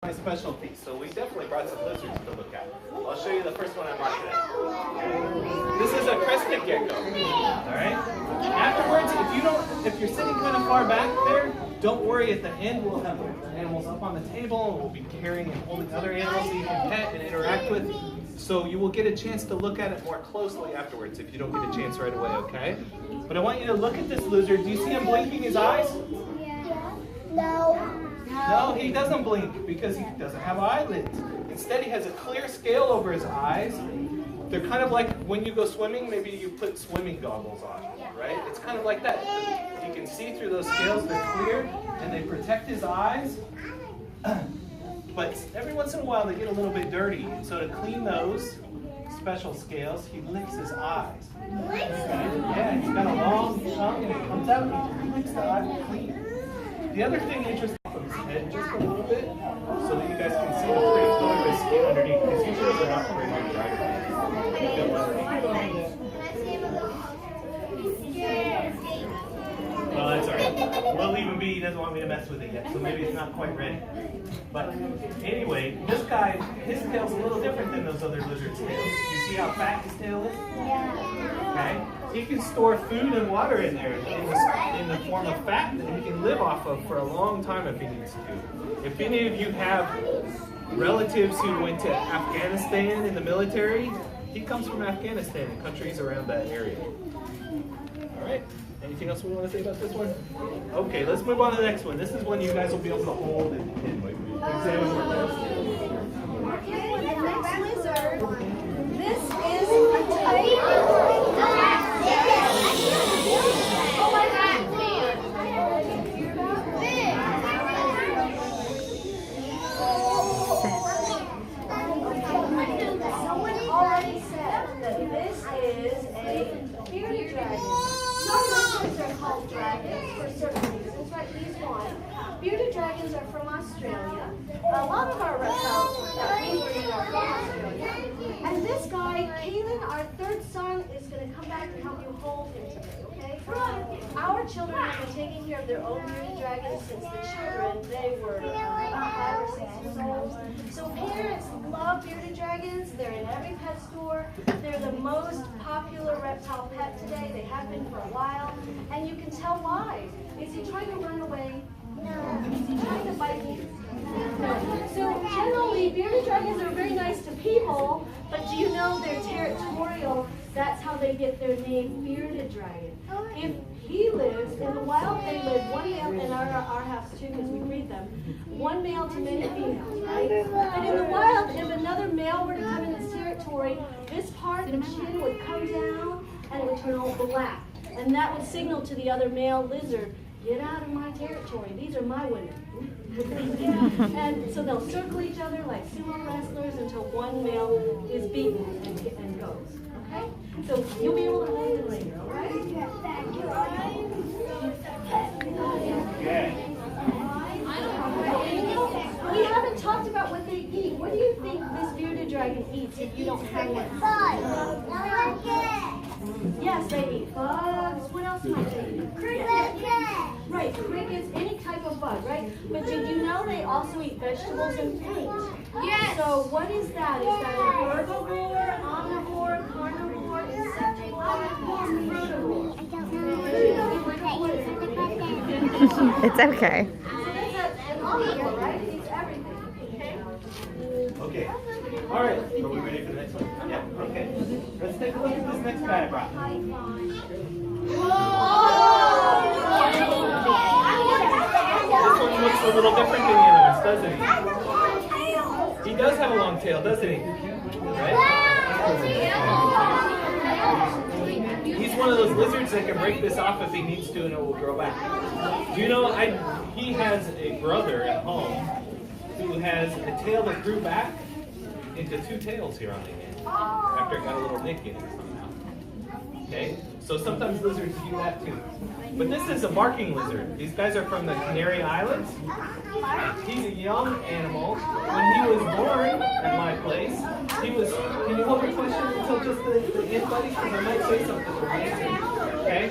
My specialty, so we definitely brought some lizards to look at. I'll show you the first one I marked today. This is a crested gecko. Alright? Afterwards, if you're sitting kind of far back there, don't worry, at the end we'll have animals up on the table and we'll be carrying and holding other animals that you can pet and interact with. So you will get a chance to look at it more closely afterwards if you don't get a chance right away, okay? But I want you to look at this lizard. Do you see him blinking his eyes? No, he doesn't blink because he doesn't have eyelids. Instead, he has a clear scale over his eyes. They're kind of like when you go swimming, maybe you put swimming goggles on, right? It's kind of like that. You can see through those scales, they're clear, and they protect his eyes. But every once in a while, they get a little bit dirty. And so to clean those special scales, he licks his eyes. Yeah, he's got a long tongue, and it comes out, and he licks the eye clean. The other thing interesting from his head just a little bit, so that you guys can see the pretty colorless skin underneath, because usually they're not very good drivers. Well, that's alright. We'll leave him be. He doesn't want me to mess with it yet, so maybe it's not quite ready. But anyway, this guy, his tail's a little different than those other lizards' tails. You see how fat his tail is? Yeah. Okay. He can store food and water in there in the form of fat that he can live off of for a long time if he needs to. If any of you have relatives who went to Afghanistan in the military, he comes from Afghanistan and countries around that area. All right. Anything else we want to say about this one? Okay, let's move on to the next one. This is one you guys will be able to hold and examine more closely. Okay, the next lizard. This is a tiger. Oh my God! Someone already said that this is a bearded dragon. Some lizards are called dragons for certain reasons, right? These one. Bearded dragons are from Australia. A lot of our reptiles that we breed are from Australia. And this guy, Kaylin, our third son, is going to come back and help you hold him today, okay? Our children have been taking care of their own bearded dragons since the children, they were about 5 or 6 years old. So parents love bearded dragons. They're in every pet store. They're the most popular reptile pet today. They have been for a while. And you can tell why. Is he trying to run away? No. Is he trying to bite you? No. So generally, bearded dragons are very nice to people, but do you know they're territorial? That's how they get their name, bearded dragon. If he lives in the wild, they live one male in our house too, because we breed them. One male to many females, right? But in the wild, if another male were to come in this territory, this part of the chin would come down and it would turn all black. And that would signal to the other male lizard, get out of my territory. These are my women. And so they'll circle each other like sumo wrestlers until one male is beaten and goes. Okay? So you'll be able to hold it later, all right? We haven't talked about what they eat. What do you think this bearded dragon eats if you don't have one? Yes, they eat bugs. What else might they eat? Crickets. Right, crickets, any type of bug, right? But did you know they also eat vegetables and fruit? Yes. So what is that? Is that an herbivore, omnivore, carnivore, insectivore, frutivore? It's okay. So that's an omnivore, right? It eats everything. Okay. All right. Are we ready for the next one? Yeah. Okay. Let's take a look at this next guy I brought. This one looks a little different than the others, doesn't he? He does have a long tail, doesn't he? Right? He's one of those lizards that can break this off if he needs to and it will grow back. Do you know, he has a brother at home who has a tail that grew back into 2 tails here on the end after it got a little nick in it somehow. Okay? So sometimes lizards do that too. But this is a barking lizard. These guys are from the Canary Islands. He's a young animal. When he was born at my place, he was, can you hold your question until just the end, buddy? Because I might say something. Okay?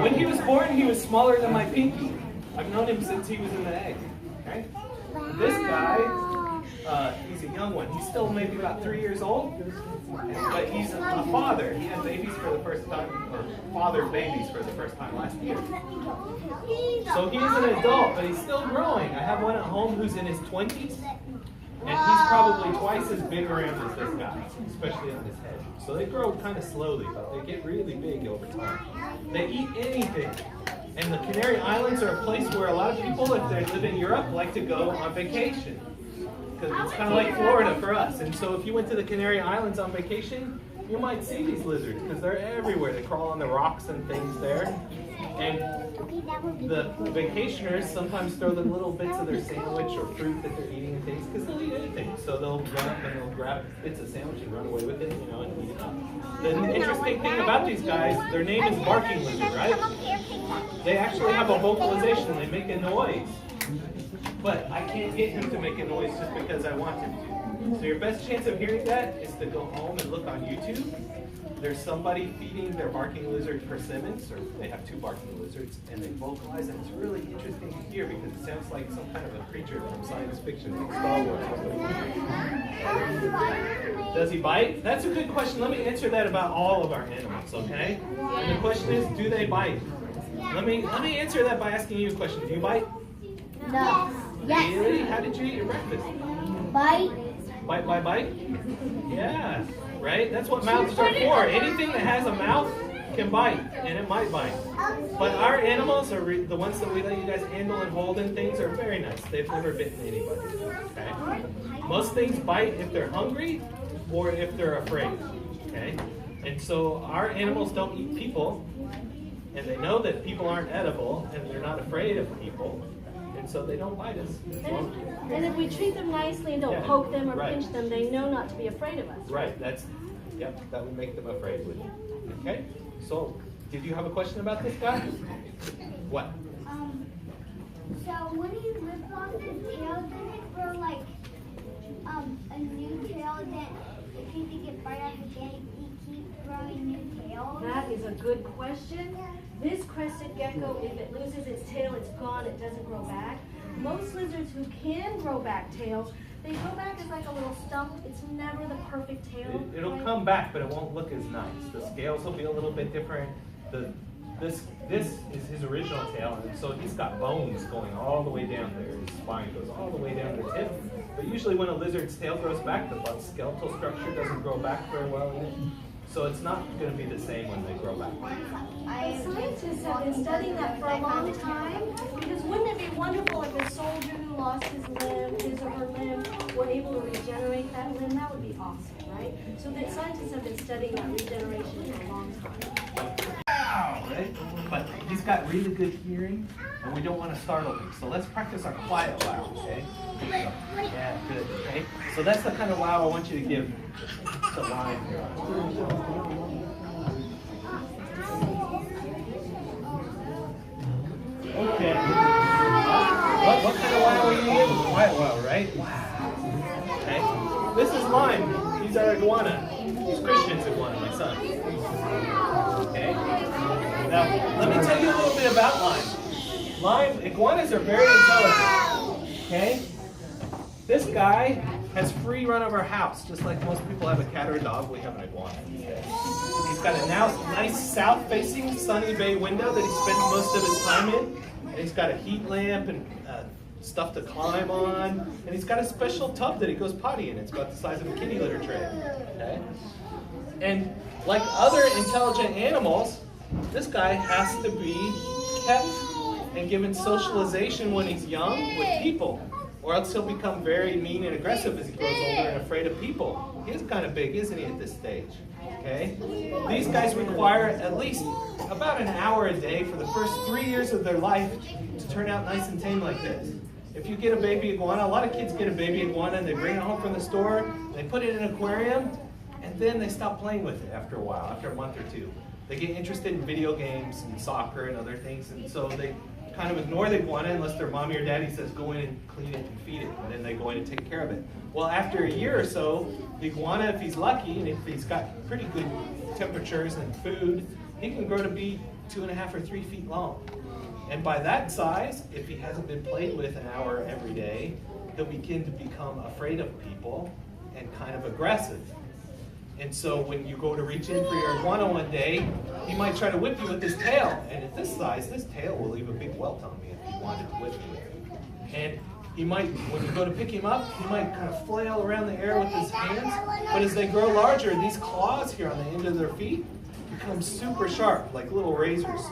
When he was born, he was smaller than my pinky. I've known him since he was in the egg. Okay? This guy young one. He's still maybe about 3 years old, but he's a father. He had babies for the first time, or fathered babies for the first time last year. So he's an adult, but he's still growing. I have one at home who's in his 20s, and he's probably twice as big around as this guy, especially on his head. So they grow kind of slowly, but they get really big over time. They eat anything. And the Canary Islands are a place where a lot of people, if they live in Europe, like to go on vacation. Because it's kind of like Florida for us. And so if you went to the Canary Islands on vacation, you might see these lizards because they're everywhere. They crawl on the rocks and things there. And the vacationers sometimes throw them little bits of their sandwich or fruit that they're eating and things because they'll eat anything. So they'll run up and they'll grab bits of sandwich and run away with it, you know, and eat it up. The interesting thing about these guys, their name is barking lizard, right? They actually have a vocalization. They make a noise. But I can't get him to make a noise just because I want him to. So your best chance of hearing that is to go home and look on YouTube. There's somebody feeding their barking lizard persimmons, or they have 2 barking lizards, and they vocalize, and it's really interesting to hear because it sounds like some kind of a creature from science fiction, like Star Wars. Does he bite? That's a good question. Let me answer that about all of our animals, okay? And the question is, do they bite? Let me answer that by asking you a question. Do you bite? No. Really? How did you eat your breakfast? Bite. Bite? Yeah, right? That's what mouths are for. Anything that has a mouth can bite, and it might bite. But our animals, are the ones that we let you guys handle and hold and things, are very nice. They've never bitten anybody, okay? Most things bite if they're hungry or if they're afraid, okay? And so our animals don't eat people, and they know that people aren't edible, and they're not afraid of people. And so they don't bite us. And if we treat them nicely and don't poke them or pinch them, they know not to be afraid of us. Right, that would make them afraid, wouldn't it? Okay, so did you have a question about this guy? What? So when he ripped off his tail, does it grow like a new tail that if you think it bite off again, he keeps growing new tails? That is a good question. This crested gecko, if it loses its tail, it's gone, it doesn't grow back. Most lizards who can grow back tails, they grow back as like a little stump. It's never the perfect tail. It'll come back, but it won't look as nice. The scales will be a little bit different. This is his original tail, and so he's got bones going all the way down there. His spine goes all the way down to the tip. But usually when a lizard's tail grows back, the skeletal structure doesn't grow back very well in it. So it's not going to be the same when they grow back. Scientists have been studying that for a long time, because wouldn't it be wonderful if a soldier who lost his limb, his or her limb, were able to regenerate that limb? That would be awesome, right? So the scientists have been studying that regeneration for a long time. Wow, right? But he's got really good hearing, and we don't want to startle him. So let's practice our quiet wow, okay? Yeah, good, okay? So that's the kind of wow I want you to give the line here. Okay. What kind of wow are you giving? Quiet wow, right? Wow. Okay. This is Lime. He's our iguana. He's Christian's iguana, my son. Okay. Now, let me tell you a little bit about Lime. Iguanas are very intelligent. Okay. This guy has free run of our house, just like most people have a cat or a dog. We have an iguana. He's got a nice south-facing sunny bay window that he spends most of his time in. And he's got a heat lamp and stuff to climb on. And he's got a special tub that he goes potty in. It's about the size of a kitty litter tray. Okay? And like other intelligent animals, this guy has to be kept and given socialization when he's young with people, or else he'll become very mean and aggressive as he grows older and afraid of people. He is kind of big, isn't he, at this stage? Okay? These guys require at least about an hour a day for the first 3 years of their life to turn out nice and tame like this. If you get a baby iguana, a lot of kids get a baby iguana and they bring it home from the store, and they put it in an aquarium, and then they stop playing with it after a while, after a month or two. They get interested in video games and soccer and other things, and so they kind of ignore the iguana unless their mommy or daddy says go in and clean it and feed it, and then they go in and take care of it. Well, after a year or so, the iguana, if he's lucky and if he's got pretty good temperatures and food, he can grow to be 2.5 or 3 feet long. And by that size, if he hasn't been played with an hour every day, he'll begin to become afraid of people, and kind of aggressive. And so when you go to reach in for your iguana one day, he might try to whip you with his tail. And at this size, this tail will leave a big welt on me if he wanted to whip me. And he might, when you go to pick him up, he might kind of flail around the air with his hands. But as they grow larger, these claws here on the end of their feet become super sharp, like little razors.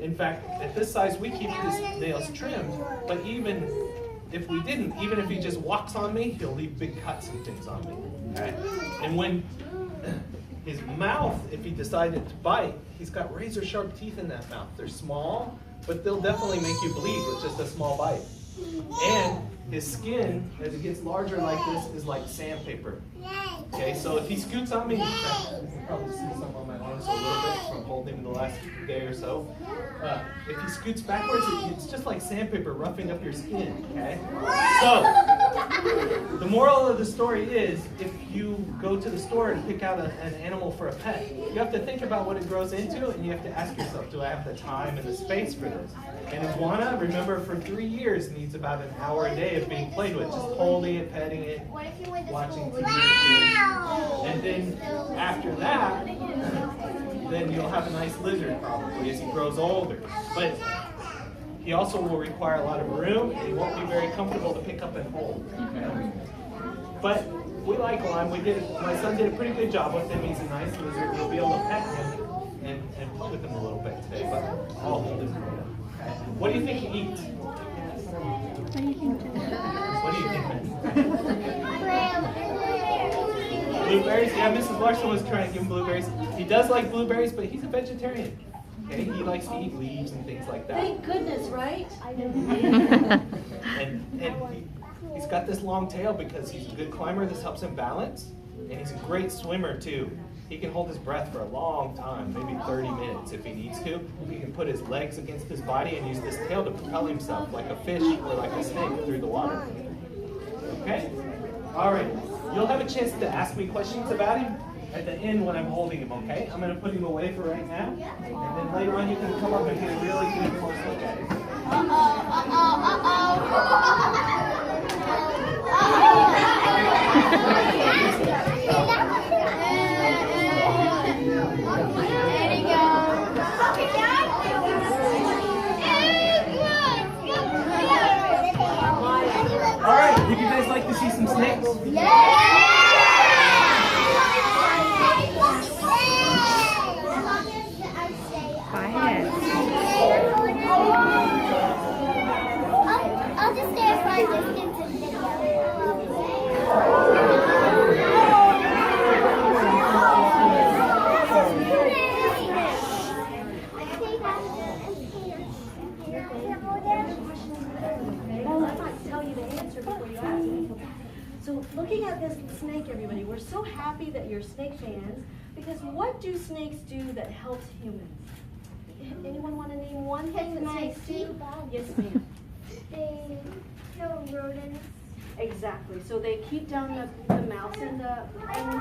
In fact, at this size, we keep his nails trimmed. But even if we didn't, even if he just walks on me, he'll leave big cuts and things on me. Okay? And when his mouth, if he decided to bite, he's got razor sharp teeth in that mouth. They're small, but they'll definitely make you bleed with just a small bite. And his skin, as it gets larger like this, is like sandpaper. Okay, so if he scoots on me, in fact, you can probably see some on my arms a little bit from holding him the last day or so. If he scoots backwards, it's just like sandpaper roughing up your skin. Okay, so the moral of the story is, if you go to the store and pick out an animal for a pet, you have to think about what it grows into, and you have to ask yourself, do I have the time and the space for this? And iguana, remember, for 3 years needs about an hour a day of being played with, just holding it, petting it, watching TV. And then after that, then you'll have a nice lizard probably as he grows older. But he also will require a lot of room, and he won't be very comfortable to pick up and hold. Okay? But we like Lime. My son did a pretty good job with him. He's a nice lizard. We'll be able to pet him and play with him a little bit today. But I'll hold his hand. Okay? What do you think he eats? What do you think? Blueberries? Yeah, Mrs. Larsen was trying to give him blueberries. He does like blueberries, but he's a vegetarian. Okay, he likes to eat leaves and things like that. Thank goodness, right? I know. And he's got this long tail because he's a good climber. This helps him balance. And he's a great swimmer, too. He can hold his breath for a long time, maybe 30 minutes if he needs to. He can put his legs against his body and use this tail to propel himself like a fish or like a snake through the water. Okay? All right. You'll have a chance to ask me questions about him at the end when I'm holding him, okay? I'm going to put him away for right now. And then later on you can come up and get a really good close look at him. All right, would you guys like to see some snakes? I'll just stay as far distance and video. Well, I might tell you the answer before you ask me. So looking at this snake, everybody, we're so happy that you're snake fans, because what do snakes do that helps humans? Anyone want to name one thing that snakes do? Yes, ma'am. They kill rodents. Exactly. So they keep down the mouse and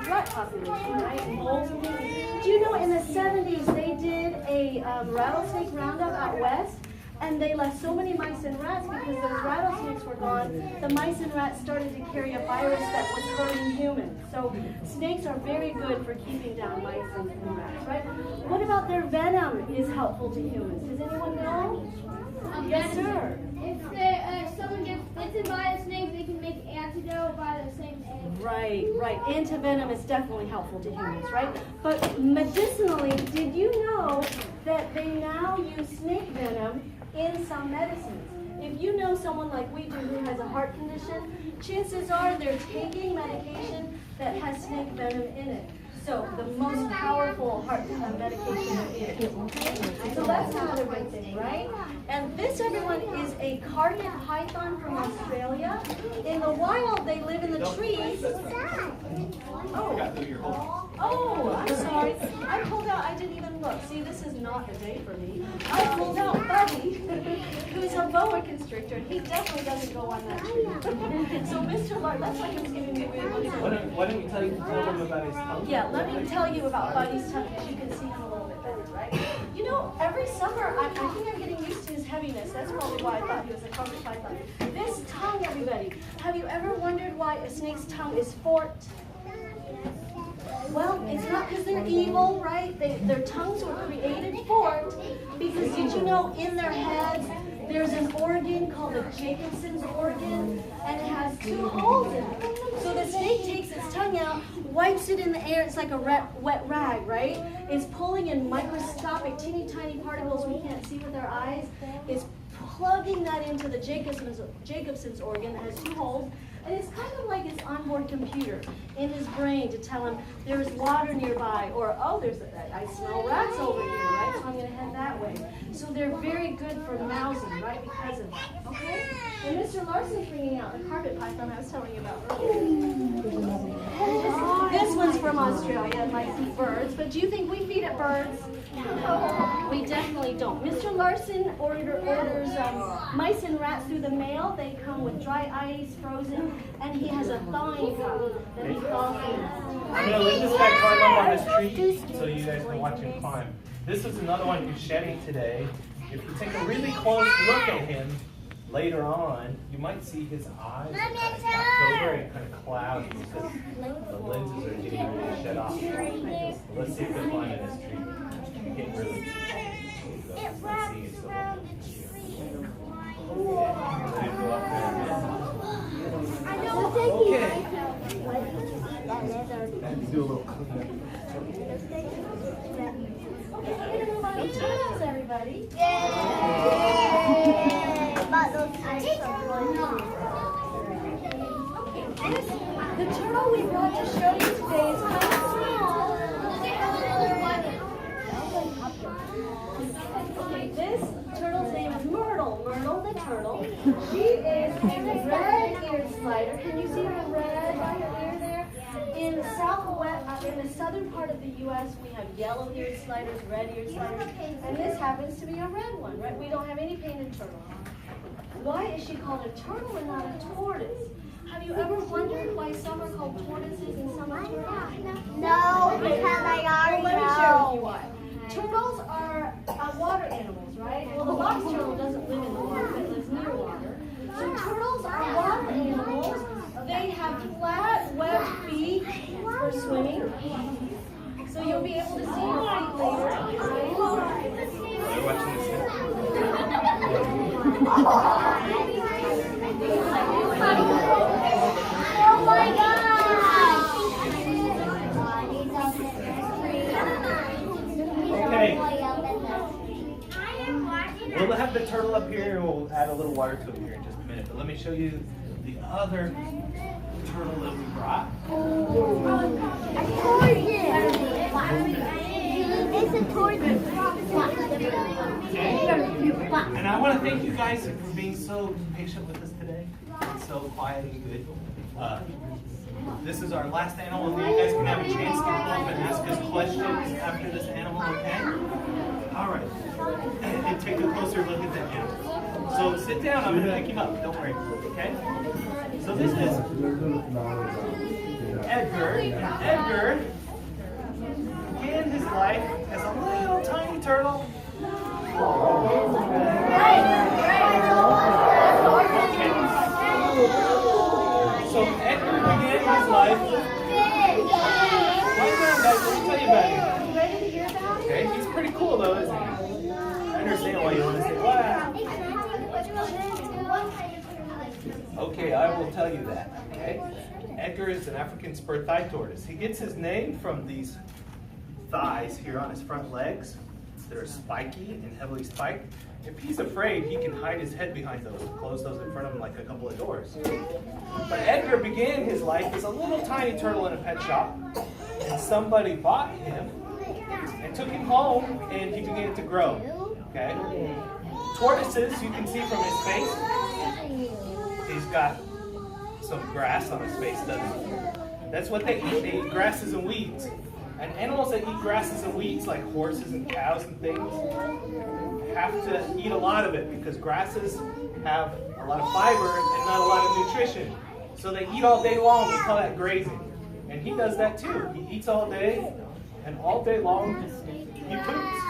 rat population, right? Moles and things. Do you know in the 70s they did a rattlesnake roundup out west? And they left so many mice and rats because those rattlesnakes were gone. The mice and rats started to carry a virus that was hurting humans. So snakes are very good for keeping down mice and rats, right? What about their venom is helpful to humans? Does anyone know? Yes, sir. If someone gets bitten by a snake, they can make antidote by the same egg. Right. Antivenom is definitely helpful to humans, right? But medicinally, did you know that they now use snake venom in some medicines? If you know someone like we do who has a heart condition, chances are they're taking medication that has snake venom in it. So the most powerful heart medication there is. Okay? So that's another good thing, right? And this, everyone, is a carpet python from Australia. In the wild, they live in the trees. Oh, I'm sorry. I pulled out, I didn't even look. See, this is not a day for me. I pulled out Buddy, who's a boa constrictor, and he definitely doesn't go on that tree. So Mr. Lark, that's why he was giving me weird looks. Why don't you tell them about his tongue? Yeah, let me tell you about Buddy's tongue because you can see him a little bit better, right? You know, every summer, I think I'm getting used to his heaviness. That's probably why I thought he was a carpet python. This tongue, everybody, have you ever wondered why a snake's tongue is forked? Well, it's not because they're evil, right? Their tongues were created for it. Because did you know in their heads there's an organ called the Jacobson's organ, and it has 2 holes in it. So the snake takes its tongue out, wipes it in the air. It's like a wet rag, right? It's pulling in microscopic, teeny tiny particles we can't see with our eyes. It's plugging that into the Jacobson's organ that has 2 holes. And it's kind of like his onboard computer in his brain to tell him there's water nearby, or oh, I smell rats over here, right? So I'm going to head that way. So they're very good for mousing, right? Because of that, okay? And Mr. Larsen's bringing out the carpet python I was telling you about earlier. This one's from Australia and likes to eat birds, but do you think we feed it birds? No. We definitely don't. Mr. Larsen orders mice and rats through the mail. They come with dry ice, frozen, and he has a thawing cup that he thaws in. I'm going to let this guy climb up on this tree so you guys can watch him climb. This is another one who's shedding today. If you take a really close look at him later on, you might see his eyes are kind of cocked over and kind of cloudy because the lenses are getting ready to shed off. Let's see if they're climbing this tree. It's getting really It wraps around the tree. ready to go up there. I know. Okay. Let's do a little cleanup. Okay, we're going to move on to turtles, everybody. The turtle we brought to show you today is kind of small. Okay, this turtle's name is Myrtle. Myrtle the turtle. She is a red-eared slider. Can you see her red by her ear there? In the southern part of the U.S., we have yellow-eared sliders, red-eared sliders, and this happens to be a red one, right? We don't have any painted turtle. Why is she called a turtle and not a tortoise? Have you ever wondered why some are called tortoises and some are turtles? No, because I already Well, let me share with you know. why. Turtles are water animals, right? Well, the box turtle doesn't live in the water, it lives near water. So turtles are water animals. They have flat, webbed feet for swimming. So you'll be able to see your feet later. You're watching this thing. Oh my God! Okay. We'll have the turtle up here and we'll add a little water to it here in just a minute. But let me show you the other turtle that we brought. It's a tortoise. And I want to thank you guys for being so patient with us today. And so quiet and good. This is our last animal, and you guys can have a chance to come up and ask us questions after this animal, okay? All right. And take a closer look at that animal. So sit down, I'm going to pick him up. Don't worry, okay? So this is Edgar. And Edgar began his life as a little tiny turtle. So Edgar began his life. Quiet down, guys. Let me tell you about him. You ready to hear about it? Okay, he's pretty cool though, isn't he? I understand why you want to say what. Okay, I will tell you that. Okay, Edgar is an African spur thigh tortoise. He gets his name from these thighs here on his front legs. They're spiky and heavily spiked. If he's afraid, he can hide his head behind those, close those in front of him like a couple of doors. But Edgar began his life as a little tiny turtle in a pet shop, and somebody bought him and took him home, and he began to grow. Okay? Tortoises, you can see from his face, he's got some grass on his face, doesn't he? That's what they eat. They eat grasses and weeds. And animals that eat grasses and weeds, like horses and cows and things, have to eat a lot of it because grasses have a lot of fiber and not a lot of nutrition. So they eat all day long. We call that grazing. And he does that too. He eats all day, and all day long he poops.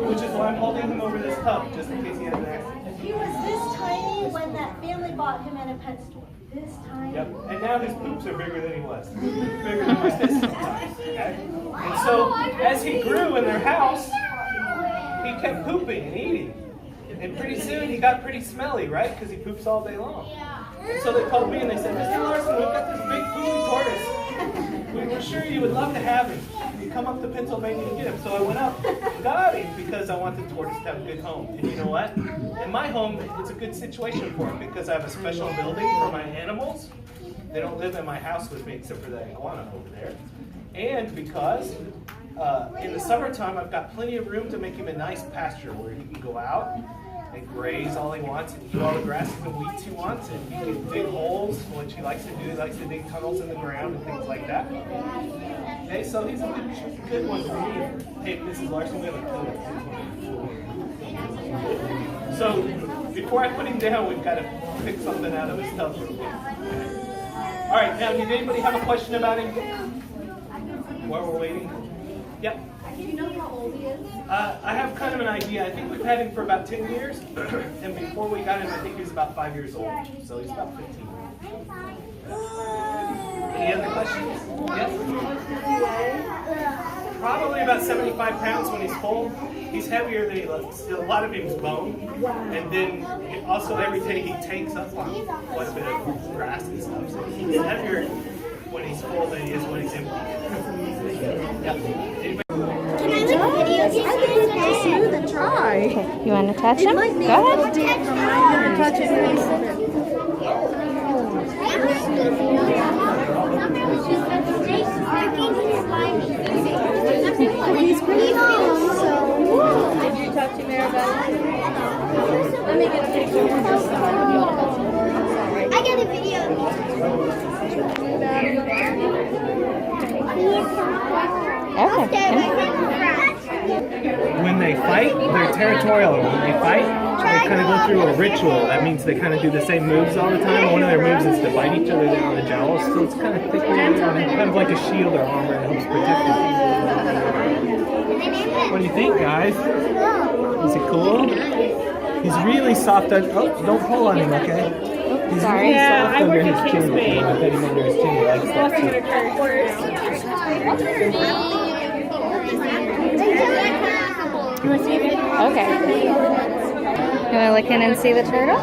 Which is why I'm holding him over this tub, just in case he has an accident. He was this tiny when that family bought him at a pet store. this tiny. Yep. And now his poops are bigger than he was. Bigger than my fist sometimes. Okay? And so as he grew in their house, he kept pooping and eating. And pretty soon he got pretty smelly, right? Because he poops all day long. And so they called me and they said, Mr. Larsen, we've got this big poopy tortoise. We were sure you would love to have him. You come up to Pennsylvania to get him. So I went up and got him because I wanted tortoise to have a good home. And you know what? In my home, it's a good situation for him because I have a special building for my animals. They don't live in my house with me except for the iguana over there. And because in the summertime, I've got plenty of room to make him a nice pasture where he can go out and graze all he wants and eat all the grasses and weeds he wants, and he can dig holes, which he likes to do. He likes to dig tunnels in the ground and things like that. Okay, so he's a good one for me. Hey, Mrs. Larsen, we have a code. So before I put him down, we've got to pick something out of his tub real quick. All right, now, did anybody have a question about him while we're waiting? Yep. Do you know how old he is? I have kind of an idea. I think we've had him for about 10 years. And before we got him, I think he was about 5 years old. So he's about 15. Any other questions? Yes? Probably about 75 pounds when he's full. He's heavier than he looks. A lot of him's bone. And then also every day he takes up on quite a bit of grass and stuff. So he's heavier when he's full than he is when he's empty. Yep. Anybody? Hi. You want to touch him? Go ahead. He's pretty long, so. Did you talk to Mary about it? Let me get a picture. I got a video. Okay. When they fight, they're territorial. When they fight, they kind of go through a ritual. That means they kind of do the same moves all the time. One of their moves is to bite each other down on the jowls. So it's kind of thick, kind of like a shield or armor that helps protect them. What do you think, guys? Is it cool? He's really soft. Oh, don't pull on him, okay? He's really soft under his chin. I bet him under his chin. He likes that too. Okay. You want to look in and see the turtle?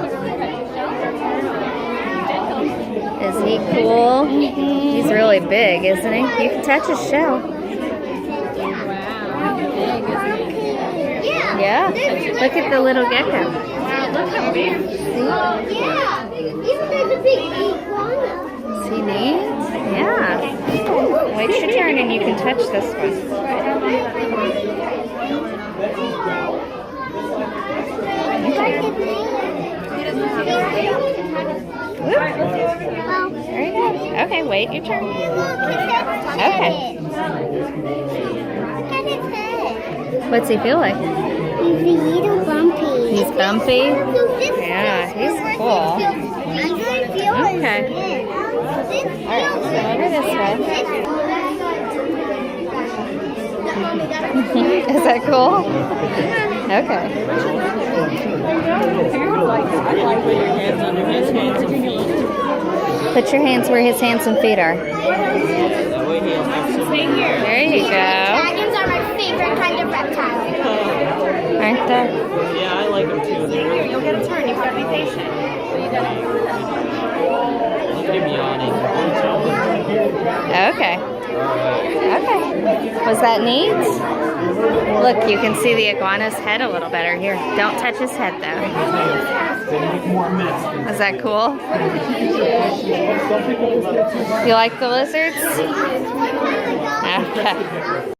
Is he cool? He's really big, isn't he? You can touch his shell. Yeah. Look at the little gecko. Wow, look how big. Yeah. Even there's a big iguana. Is he neat? Yeah. Wait your turn and you can touch this one. Okay. Very good. Okay, wait your turn. Okay. What's he feel like? He's a little bumpy. He's bumpy? Yeah, he's cool. Okay. Alright, so over this way. Is that cool? Okay. Put your hands where his hands and feet are. There you go. Dragons are my favorite kind of reptile. Aren't they? Yeah, I like them too. They're You'll get a turn. You've got to be patient. look at him yawning. Okay. Okay. Was that neat? Look, you can see the iguana's head a little better here. Don't touch his head though. Is that cool? You like the lizards? Okay.